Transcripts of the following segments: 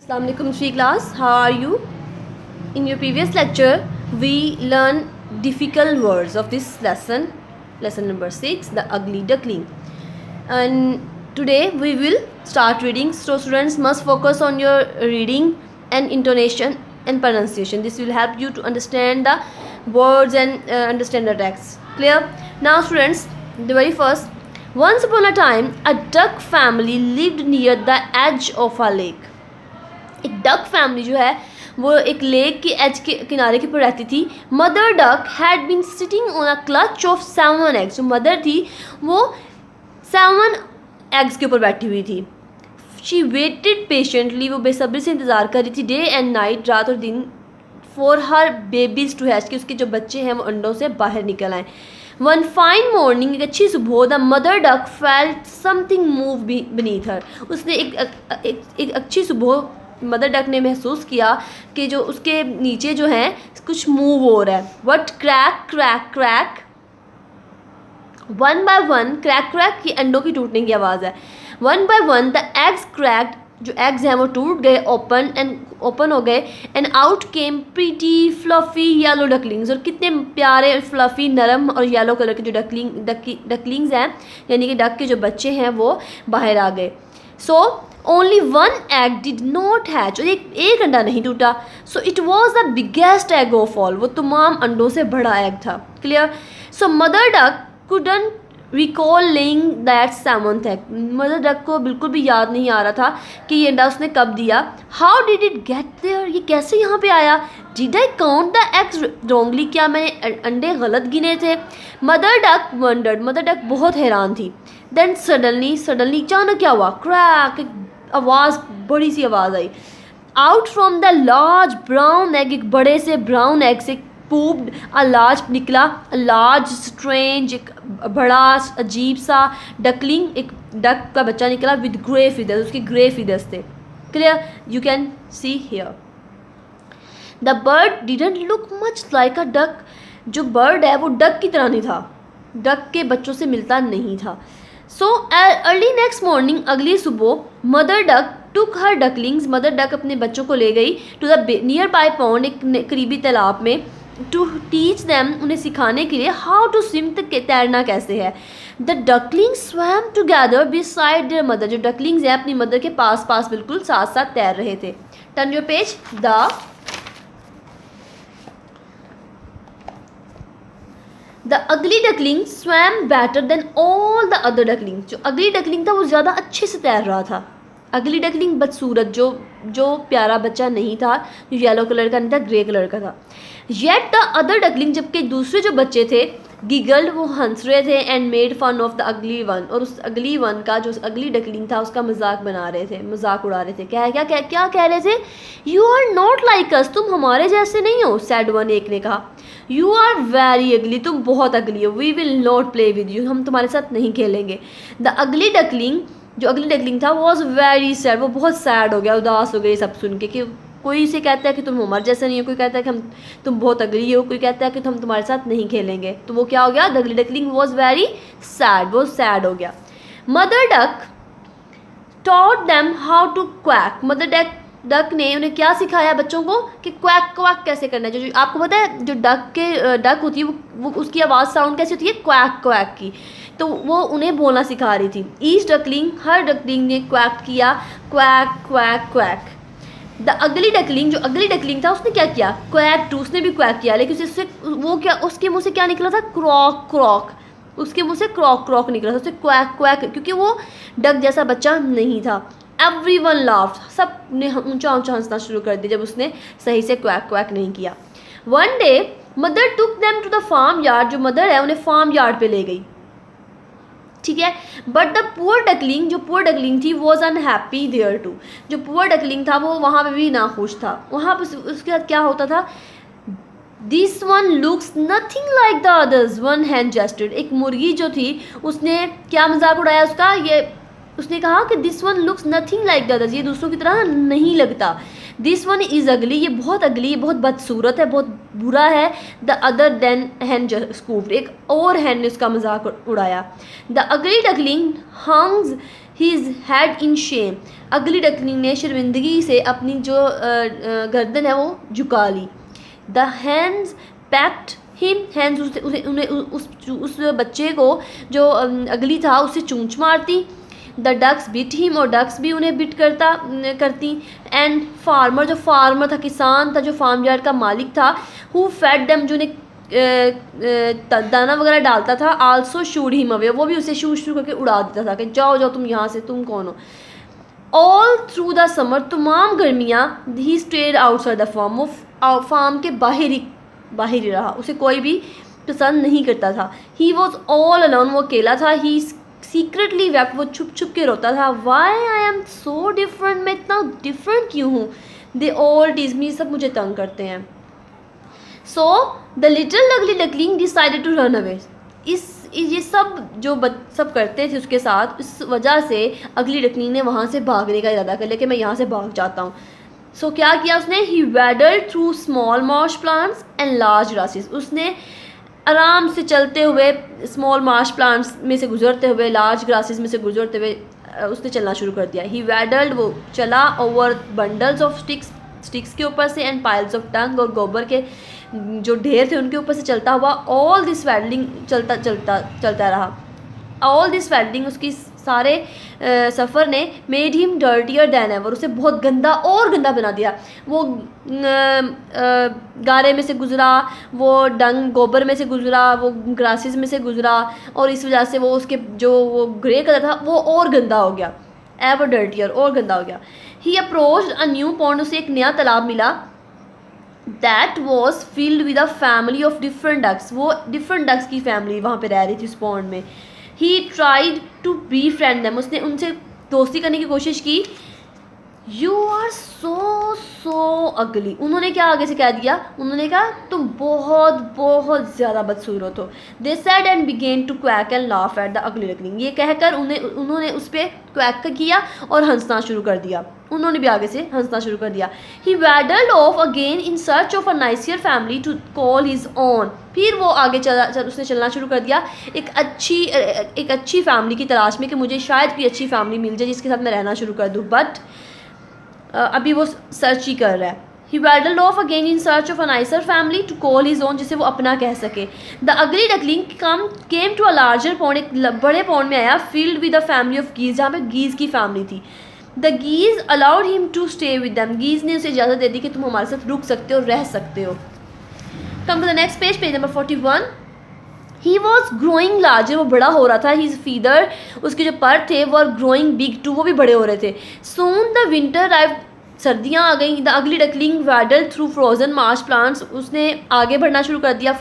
Assalamu alaikum Shri class, how are you? In your previous lecture, we learned difficult words of this lesson, lesson number 6, the ugly duckling. And today we will start reading. So students must focus on your reading and intonation and pronunciation. This will help you to understand the words and understand the text. Clear? Now students, the very first, once upon a time, a duck family lived near the edge of a lake. एक duck family जो है वो एक lake के as के किनारे के पर रहती थी. Mother duck had been sitting on a clutch of 7 eggs. जो मदर थी वो 7 एग्स के ऊपर बैठी हुई थी. She waited patiently. वो बेसब्री से इंतज़ार कर रही थी डे एंड नाइट, रात और दिन, for her babies to hatch, कि उसके जो बच्चे हैं वो अंडों से बाहर निकल आएँ. वन फाइन मॉर्निंग, एक अच्छी सुबह, the mother duck felt something move beneath हर. उसने एक अच्छी सुबह मदर डक ने महसूस किया कि जो उसके नीचे जो है कुछ मूव हो रहा है. What crack crack crack, one by one, crack crack की अंडों की टूटने की आवाज़ है. One by one the eggs cracked, जो एग्स हैं वो टूट गए, ओपन हो गए. And out came pretty fluffy yellow ducklings. और कितने प्यारे फ्लफी नरम और येलो कलर के जो डकलिंग्स हैं, यानी कि डक के जो बच्चे हैं वो बाहर आ गए. So only one egg did not hatch. और एक अंडा नहीं टूटा. So it was the biggest egg of all. वो तमाम अंडों से बड़ा एग था. Clear? So mother duck couldn't recall laying that 7th egg. Mother duck को बिल्कुल भी याद नहीं आ रहा था कि ये अंडा उसने कब दिया. How did it get there, ये कैसे यहाँ पे आया. Did I count the eggs wrongly, क्या मैंने अंडे गलत गिने थे. Mother duck wondered. Mother duck बहुत हैरान थी. देन सडनली अचानक क्या हुआ. क्रैक, आवाज़, बड़ी सी आवाज़ आई. Out from the large brown egg, एक बड़े से ब्राउन एग से पूप्ड अ लार्ज निकला. अ लार्ज स्ट्रेंज, एक बड़ा अजीब सा डकलिंग, एक डक का बच्चा निकला. विद ग्रे फीदर्स, उसके ग्रे फीदर्स थे. Clear? You can see here. The bird didn't look much like a duck. जो बर्ड है वो डक की तरह नहीं था, डक के बच्चों से मिलता नहीं था. सो अर्ली नेक्स्ट मॉर्निंग, अगली सुबह, mother duck took her ducklings. Mother duck अपने बच्चों को ले गई to the nearby pond, एक करीबी तालाब में. टू टीच दैम, उन्हें सिखाने के लिए, हाउ टू स्विम, तैरना कैसे है. The ducklings swum together beside there mother. जो डकलिंग्स हैं अपनी मदर के पास पास बिल्कुल साथ साथ तैर रहे थे. Turn your page. The ugly duckling swum better than all the other duckling. जो अगली डकलिंग था वो ज़्यादा अच्छे से तैर रहा था. अगली डकलिंग बदसूरत, जो प्यारा बच्चा नहीं था, जो येलो कलर का नहीं था, ग्रे कलर का था. येट द अदर डकलिंग, जबकि दूसरे जो बच्चे थे, गिगल्ड, वो हंस रहे थे. And made fun of the ugly one, और उस अगली वन का, जो अगली डकलिंग था, उसका मजाक बना रहे थे, मजाक उड़ा रहे थे. क्या कह रहे थे. You are not like us, तुम हमारे जैसे नहीं हो. सैड वन, एक ने कहा. यू आर वेरी अगली, तुम बहुत अगली हो. We will not play with you, हम तुम्हारे साथ नहीं खेलेंगे. द अगली डकलिंग, जो अगली डकलिंग था, वॉज वेरी सैड. वो बहुत सैड हो गया, उदास हो गई सब सुन के, कि कोई इसे कहता है कि तुम हमारे जैसे नहीं हो, कोई कहता है कि तुम बहुत अगली हो, कोई कहता है कि हम तुम्हारे साथ नहीं खेलेंगे. तो वो क्या हो गया, the ugly duckling was very sad, वो सैड हो गया. Mother duck taught them how to quack. Mother duck ने उन्हें क्या सिखाया बच्चों को, कि क्वैक क्वैक कैसे करना है. जो आपको पता है, जो डक होती है वो उसकी आवाज़ साउंड कैसी होती है, क्वैक क्वैक की. तो वो उन्हें बोलना सिखा रही थी. ईच डकलिंग, हर डकलिंग ने क्वैक किया, quack quack quack. The ugly duckling, जो अगली डकलिंग था, उसने क्या किया, क्वैक टू, उसने भी क्वैक किया. लेकिन उससे वो क्या, उसके मुँह से क्या निकला था, क्रॉक क्रॉक. उसके मुँह से क्रॉक क्रॉक निकला था, उससे क्वैक क्वैक, क्योंकि वो डक जैसा बच्चा नहीं था. एवरीवन लाफ्ड, सब ने ऊंचा ऊंचा हंसना शुरू कर दिया जब उसने सही से क्वैक क्वैक नहीं किया. One day mother took them to the farm yard. जो मदर है उन्हें फार्म यार्ड पे ले गई. ठीक है. बट द पुअर डकलिंग, जो पुअर डकलिंग थी, वॉज अनहैप्पी देयर टू. जो पुअर डकलिंग था वो वहाँ पे भी ना खुश था. वहाँ पर उसके साथ क्या होता था, this one looks nothing like the others, one hand gestured. एक मुर्गी जो थी उसने क्या मजाक उड़ाया उसका, ये उसने कहा कि this one looks nothing like the others, ये दूसरों की तरह नहीं लगता. दिस वन इज़ अगली, ये बहुत अगली, ये बहुत बदसूरत है, बहुत बुरा है. The other then hen scoffed, एक और हैन ने उसका मजाक उड़ाया. The ugly duckling hangs his head in shame, ugly duckling ने शर्मिंदगी से अपनी जो गर्दन है वो झुका ली। The hens pecked him, hens उस बच्चे को जो अगली था उसे चूंच मारती। द डक्स बिट हिम, और डक्स भी उन्हें बिट करती। एंड फार्मर, जो फार्मर था, किसान था, जो फार्म यार्ड का मालिक था, हु फेड देम, जो उन्हें दाना वगैरह डालता था, आल्सो शूड हिम अवे, वो भी उसे शू करके उड़ा देता था कि जाओ जाओ तुम यहाँ से, तुम कौन हो। ऑल थ्रू द समर, तमाम गर्मियाँ, he stayed outside the farm, वो फार्म के बाहर ही रहा, उसे कोई भी पसंद नहीं करता था। ही वॉज ऑल अलोन, वो अकेला था। ही सीक्रेटली वेप्ट, वो छुप छुप के रोता था। Why I am so different, मैं इतना डिफरेंट क्यों हूँ। दे ऑल टीज मी, सब मुझे तंग करते हैं। So the little ugly duckling decided to run away, ये सब जो सब करते थे उसके साथ, इस वजह से अगली डकलिंग ने वहाँ से भागने का इरादा कर लिया कि मैं यहाँ से भाग जाता हूँ। सो क्या किया उसने, he waddled through small marsh plants and large grasses, उसने आराम से चलते हुए स्मॉल मार्श प्लांट्स में से गुजरते हुए, लार्ज ग्रासेस में से गुजरते हुए उसने चलना शुरू कर दिया। ही वैडल्ड, वो चला, ओवर बंडल्स ऑफ स्टिक्स के ऊपर से, एंड पाइल्स ऑफ डंग, और गोबर के जो ढेर थे उनके ऊपर से चलता हुआ। ऑल दिस वैडलिंग चलता रहा। ऑल दिस वैडलिंग, उसकी सारे सफ़र ने made him dirtier than ever, उसे बहुत गंदा और गंदा बना दिया। वो गारे में से गुजरा, वो डंग गोबर में से गुजरा, वो ग्रासेस में से गुजरा, और इस वजह से वो उसके जो वो ग्रे कलर था वो और गंदा हो गया, एवर डर्टियर, और गंदा हो गया। He approached a new pond, उसे एक नया तालाब मिला। That was filled with a family of different ducks, वो डिफरेंट डक्स की फैमिली वहाँ पे रह रही थी उस पॉन्ड में। He tried to befriend them, उसने उनसे दोस्ती करने की कोशिश की। यू आर सो अगली, उन्होंने क्या आगे से कह दिया, उन्होंने कहा तुम बहुत ज़्यादा बदसूरत हो। They said and began to quack and laugh at the ugly duckling, ये कहकर उन्होंने उस पर क्वैक किया और हंसना शुरू कर दिया, उन्होंने भी आगे से हंसना शुरू कर दिया। He waddled off again in search of a nicer family to call his own, फिर वो आगे उसने चलना शुरू कर दिया एक अच्छी फैमिली की तलाश में कि मुझे शायद कोई अच्छी फैमिली मिल जाए जिसके साथ मैं रहना शुरू कर दूँ। बट अभी वो सर्च ही कर रहा है। He waddled off again in search of a nicer family to call his own, जिसे वो अपना कह सके। The ugly duckling came to a larger pond, एक बड़े पॉन्ड में आया, filled with a family of geese, जहाँ पे गीज की फैमिली थी। The geese allowed him to stay with them, geese ने उसे इजाज़त दे दी कि तुम हमारे साथ रुक सकते हो, रह सकते हो। Come to the next page, page number 41। He was growing larger, वो बड़ा हो रहा था। हिज फीदर, उसके जो पर थे, वो आर ग्रोइंग बिग टू, वो भी बड़े हो रहे थे। सून द विंटर आइव, सर्दियाँ आ गई। The ugly duckling waddle through frozen marsh plants, उसने आगे बढ़ना शुरू कर दिया,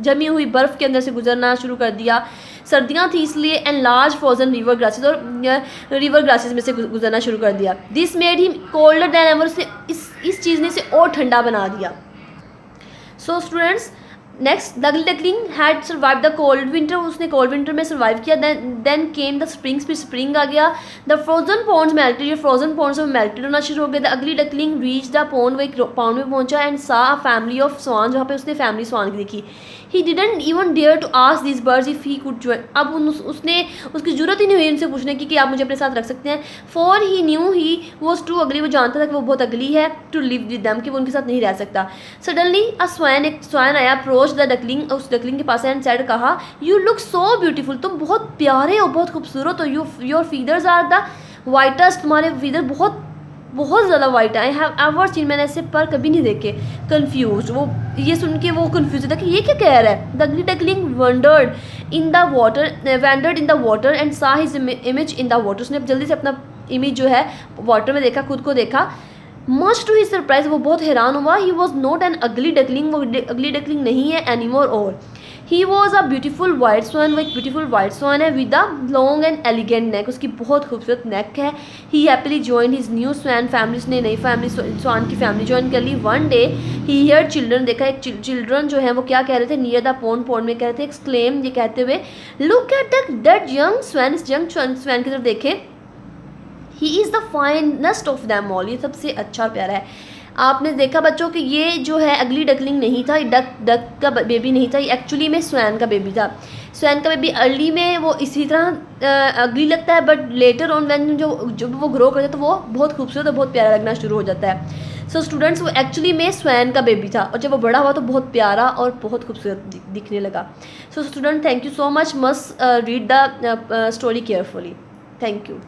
जमी हुई बर्फ़ के अंदर से गुजरना शुरू कर दिया। सर्दियाँ थी इसलिए। And large frozen river grasses, और रिवर ग्रासेस में से गुजरना शुरू कर दिया। This made him colder than ever, उसने इस चीज़ ने इसे और ठंडा बना दिया। So students, next the ugly duckling had survive the cold winter, उसने कोल्ड विंटर में सर्वाइव किया। देन केम द स्प्रिंग्स, फिर स्प्रिंग आ गया। द फ्रोजन पॉन्ड्स मेल्टेड, ये फ्रोजन पॉन्ड्स में मेल्टेड होना शुरू हो गया। The ugly duckling reach the pond, वो एक पॉन्ड में पहुंचा। एंड सा अ फैमिली ऑफ स्वान, जहाँ पे उसने फैमिली स्वान की देखी। He didn't even dare to ask this birds if he could join, अब उसने उसकी जरूरत ही नहीं हुई उनसे पूछने की कि आप मुझे अपने साथ रख सकते हैं। For he knew he was too ugly, वो जानता था कि वो बहुत अगली है, टू लिव विद देम, कि वो उनके साथ नहीं रह सकता। सडनली अ स्वैन, एक स्वैन आया, अप्रोच द डकलिंग, उस डकलिंग के पास एंड सेड, कहा, यू लुक सो ब्यूटीफुल, तुम बहुत प्यारे हो, बहुत खूबसूरत हो। Your feathers are the whitest, तुम्हारे फीदर बहुत ज़्यादा वाइट है। आई हैव एवर सीन, मैंने ऐसे पर कभी नहीं देखे। कन्फ्यूज, वो ये सुन के वो कन्फ्यूज था कि ये क्या कह रहा है। The ugly duckling wandered in the water and सा his image in the water, उसने जल्दी से अपना इमेज जो है वाटर में देखा, खुद को देखा। मच टू हिज सरप्राइज, वो बहुत हैरान हुआ। He was not an ugly duckling, वो अगली डकलिंग नहीं है एनीमोर। और he was a beautiful white swan, वो एक ब्यूटीफुल वाइट स्वान है with a long and elegant neck, उसकी बहुत खूबसूरत नेक है। He happily join his new swan family, उसने नई फैमिली स्वान की फैमिली ज्वाइन कर ली। One day he hear children, देखा एक चिल्ड्रन जो है वो क्या कह रहे थे, नियर द पॉन्ड में कह रहे थे, एक्सक्लेम, ये कहते हुए, लुक एट दैट यंग स्वान, इस यंग स्वान की तरफ देखे। He is the finest of them all, ये सबसे अच्छा और प्यारा है। आपने देखा बच्चों कि ये जो है अगली डकलिंग नहीं था, डक का बेबी नहीं था, ये एक्चुअली में स्वैन का बेबी था। स्वैन का बेबी अर्ली में वो इसी तरह अगली लगता है, बट लेटर ऑन व्हेन जब वो ग्रो करता है तो वो बहुत खूबसूरत और बहुत प्यारा लगना शुरू हो जाता है। सो स्टूडेंट्स, वो एक्चुअली में स्वैन का बेबी था और जब वो बड़ा हुआ तो बहुत प्यारा और बहुत खूबसूरत दिखने लगा। So student, thank you so much, must read the story carefully. Thank you.